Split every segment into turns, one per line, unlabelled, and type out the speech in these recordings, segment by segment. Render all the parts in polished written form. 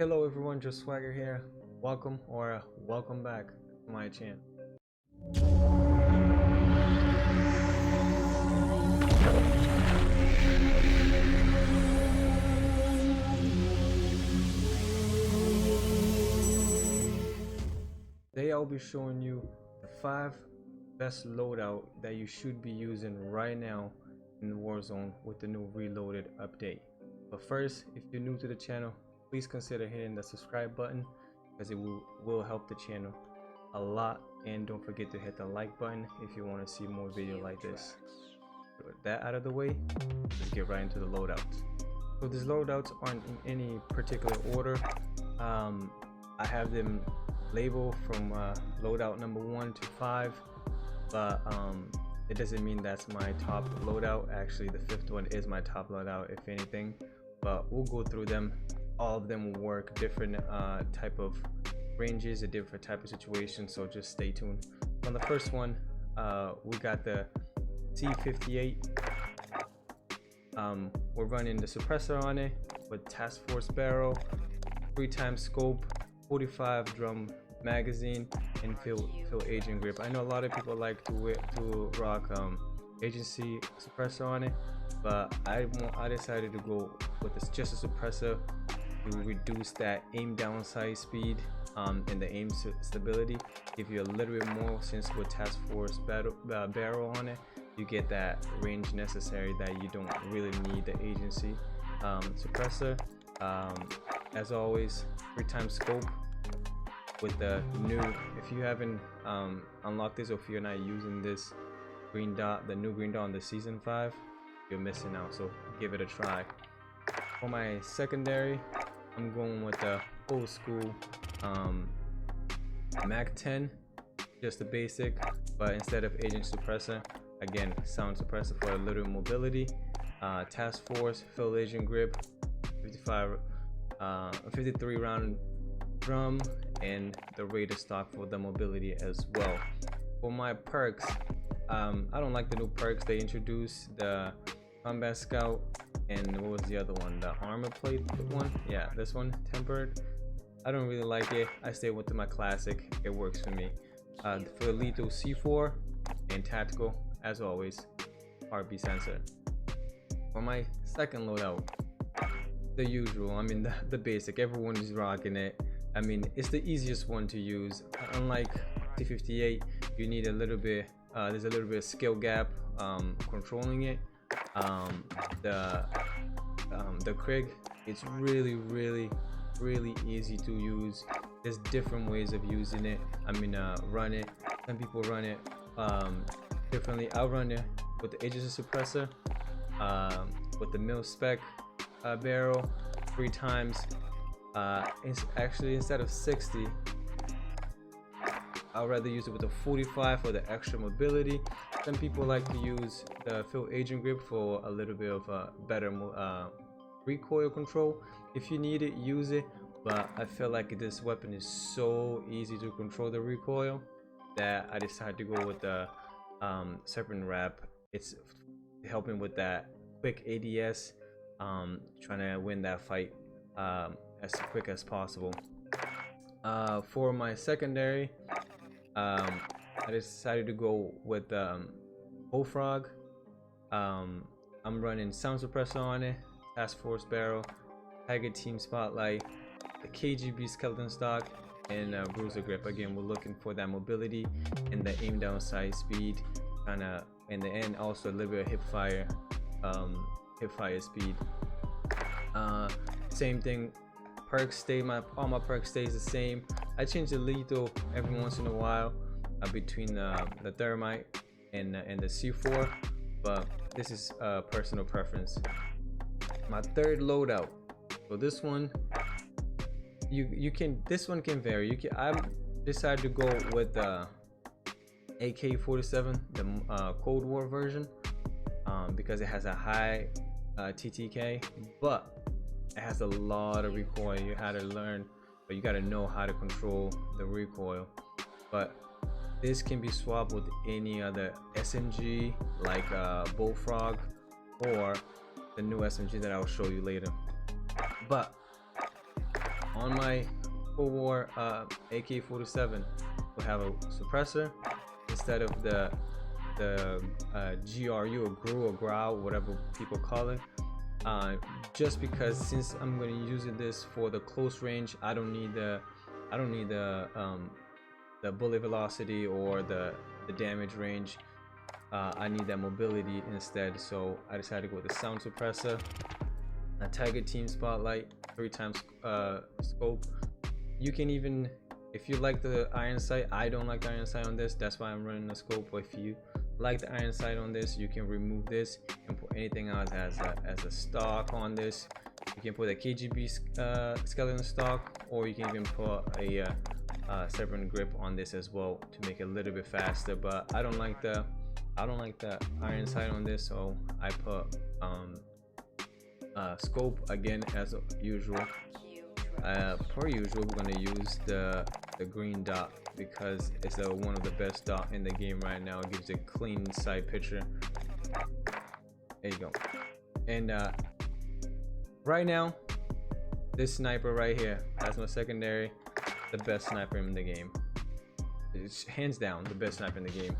Hello everyone, Joswagger here. Welcome or welcome back to my channel. Today I'll be showing you the 5 best loadout that you should be using right now in Warzone with the new Reloaded update. But first, if you're new to the channel, please consider hitting the subscribe button because it will help the channel a lot, and don't forget to hit the like button if you want to see more videos like this. With that out of the way, let's get right into the loadouts. So these loadouts aren't in any particular order. I have them labeled from loadout number 1 to 5, but it doesn't mean that's my top loadout. Actually, the 5th one is my top loadout, if anything, but we'll go through them. All of them will work different type of ranges, a different type of situation, so just stay tuned. On the first one, we got the T58. We're running the suppressor on it with task force barrel, 3x scope, 45 drum magazine, and field agent grip. I know a lot of people like to rock agency suppressor on it, but I decided to go with just a suppressor to reduce that aim down sight speed and the aim stability, give you a little bit more, since with task force barrel on it you get that range necessary that you don't really need the agency suppressor. As always, 3x scope with the new, if you haven't unlocked this, or if you're not using this green dot, the new green dot on the season 5, you're missing out, so give it a try. For my secondary, I'm going with the old school Mac 10, just the basic, but instead of agent suppressor, again sound suppressor for a little mobility, task force, field agent grip, 53 round drum, and the Raider stock for the mobility as well. For my perks, I don't like the new perks they introduced, the combat scout, and what was the other one, the armor plate one? Yeah, this one, tempered. I don't really like it. I stay with my classic, it works for me. For the lethal C4 and tactical, as always, RB sensor. For my second loadout, the usual, I mean the basic, everyone is rocking it. I mean, it's the easiest one to use. Unlike T58, you need a little bit, there's a little bit of skill gap controlling it. The Krieg, it's really easy to use. There's different ways of using it. I mean, run it. Some people run it differently. I'll run it with the agency suppressor, with the mil spec barrel, 3x. Actually, instead of 60, I'd rather use it with a 45 for the extra mobility. Some people like to use the field agent grip for a little bit of a better recoil control. If you need it, use it, but I feel like this weapon is so easy to control the recoil that I decided to go with the Serpent Wrap. It's helping with that quick ADS, trying to win that fight as quick as possible. For my secondary, I decided to go with Bullfrog. I'm running sound suppressor on it, task force barrel, Tiger team spotlight, the KGB skeleton stock, and bruiser grip. Again, we're looking for that mobility and the aim down sight speed, kind of in the end also a little bit of hip fire speed. Same thing, perks stay, all my perks stays the same. I change the lethal every once in a while between the thermite and the C4, but this is personal preference. My third loadout, so this one this one can vary. I decided to go with the AK-47, the Cold War version, because it has a high TTK, but it has a lot of recoil. You had to learn, but you got to know how to control the recoil. But this can be swapped with any other SMG like Bullfrog or the new SMG that I'll show you later. But on my Cold War AK-47 will have a suppressor instead of the GRU or GRU or Grau, whatever people call it. Just because since I'm going to use this for the close range, I don't need the bullet velocity or the damage range. I need that mobility instead, so I decided to go with the sound suppressor, a Tiger Team Spotlight, 3x scope. You can even, if you like the iron sight, I don't like the iron sight on this, that's why I'm running the scope. But if you like the iron sight on this, you can remove this and put anything else as a stock on this. You can put a KGB skeleton stock, or you can even put a separate grip on this as well to make it a little bit faster. But I don't like the iron sight on this, so I put scope again as usual. Per usual, we're gonna use the green dot because it's one of the best dot in the game right now. It gives a clean sight picture. There you go. And right now, this sniper right here, that's my secondary, the best sniper in the game. It's hands down the best sniper in the game.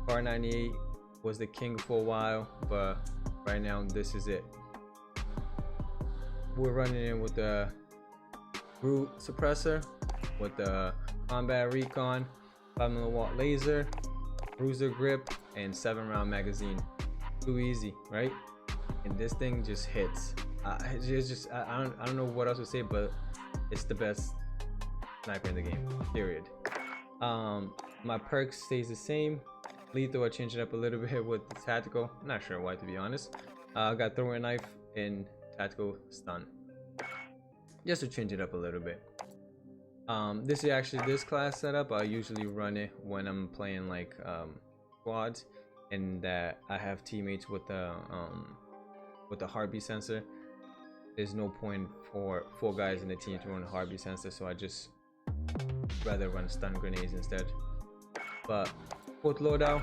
R98 was the king for a while, but right now this is it. We're running in with the brute suppressor, with the combat recon, 5mm laser, bruiser grip, and 7-round magazine. Too easy, right? And this thing just hits. I don't know what else to say, but it's the best sniper in the game, period. My perks stays the same. Lethal, I changed it up a little bit with the tactical. I'm not sure why, to be honest. I got throwing knife and tactical stun, just to change it up a little bit. This is actually this class setup. I usually run it when I'm playing like squads, and that I have teammates with the heartbeat sensor. There's no point for 4 guys in the team to run a heartbeat sensor, so I just rather run stun grenades instead. But fourth loadout,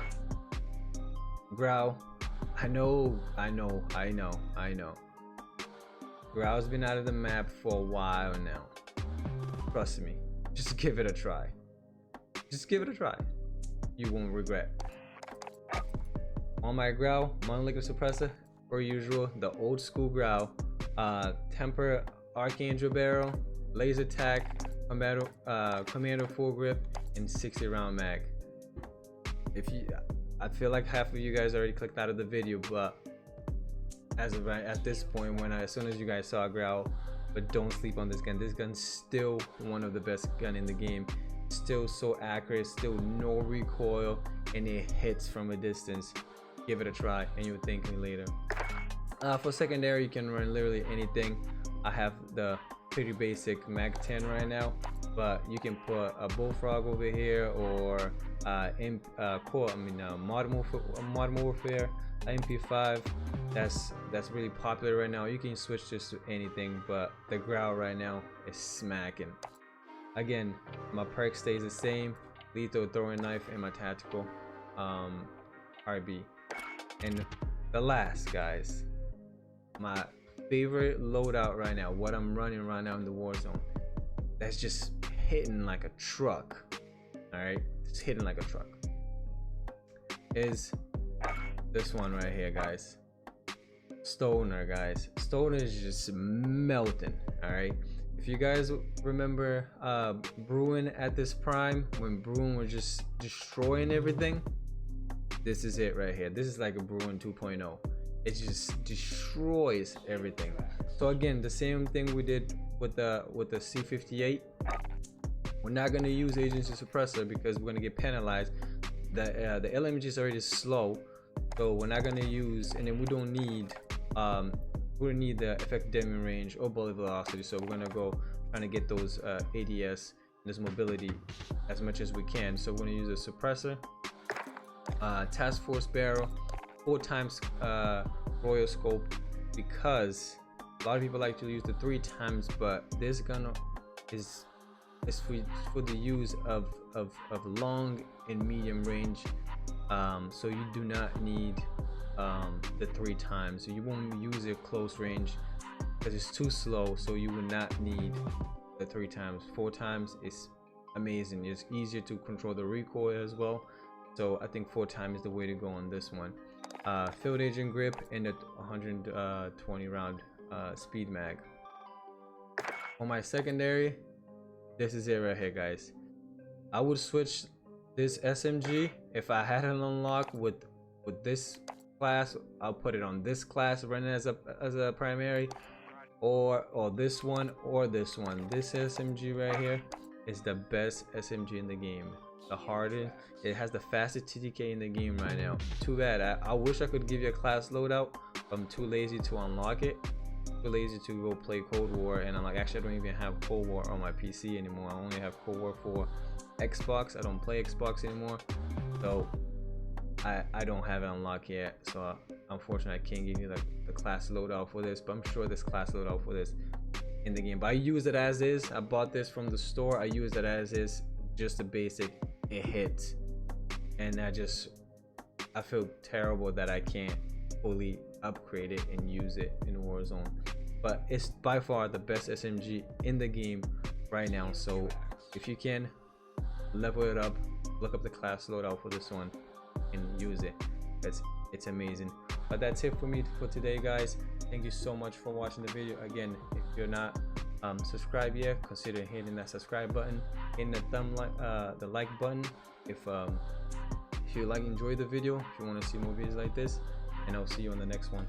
Grau. I know. Grau's been out of the map for a while now. Trust me, just give it a try. Just give it a try. You won't regret. On my Grau, monolithic suppressor, per usual, the old school Grau, temper Archangel barrel, laser tack, commando full grip, and 60-round mag. I feel like half of you guys already clicked out of the video, but as of right at this point, as soon as you guys saw Grau, but don't sleep on this gun. This gun's still one of the best gun in the game. Still so accurate, still no recoil, and it hits from a distance. Give it a try, and you'll thank me later. For secondary, you can run literally anything. I have the pretty basic Mag 10 right now, but you can put a Bullfrog over here, or Modern Warfare, MP5. That's really popular right now. You can switch this to anything, but the Grau right now is smacking. Again, my perk stays the same: lethal, throwing knife, and my tactical RB. And the last, guys, my favorite loadout right now, what I'm running right now in the Warzone, that's just hitting like a truck. All right, it's hitting like a truck. Is this one right here, guys. Stoner, guys. Stoner is just melting. All right, if you guys remember Bruin at this prime, when Bruin was just destroying everything, this is it right here. This is like a Bruin 2.0. It just destroys everything. So again, the same thing we did with the C58. We're not going to use agency suppressor because we're going to get penalized. The LMG is already slow, so we're not going to use, and then we don't need the effective damage range or bullet velocity. So we're going to go trying to get those ADS and this mobility as much as we can. So we're going to use a suppressor, task force barrel, 4x royal scope, because a lot of people like to use the 3x, but this gun is for the use of long and medium range, so you do not need the 3x. You won't use it close range because it's too slow, so you will not need the 3 times. 4 times is amazing. It's easier to control the recoil as well, so I think 4 times is the way to go on this one. Field agent grip and the 120 round speed mag. On my secondary, this is it right here, guys. I would switch this SMG if I had an unlock with this class. I'll put it on this class running as a primary, or this one or this one. This SMG right here is the best SMG in the game. The hardest, it has the fastest TTK in the game right now. Too bad. I wish I could give you a class loadout, but I'm too lazy to unlock it. Too lazy to go play Cold War, and I'm like, actually I don't even have Cold War on my PC anymore. I only have Cold War for Xbox. I don't play Xbox anymore, so I don't have it unlocked yet. So unfortunately I can't give you the class loadout for this, but I'm sure there's class loadout for this in the game. But I use it as is. I bought this from the store. I use it as is, just the basic. It hits, and I feel terrible that I can't fully upgrade it and use it in Warzone, but it's by far the best SMG in the game right now. So if you can level it up, look up the class loadout for this one and use it. It's amazing. But that's it for me for today, guys. Thank you so much for watching the video. Again, if you're not subscribed yet, consider hitting that subscribe button, hitting the like button if you enjoy the video, if you want to see more videos like this, and I'll see you on the next one.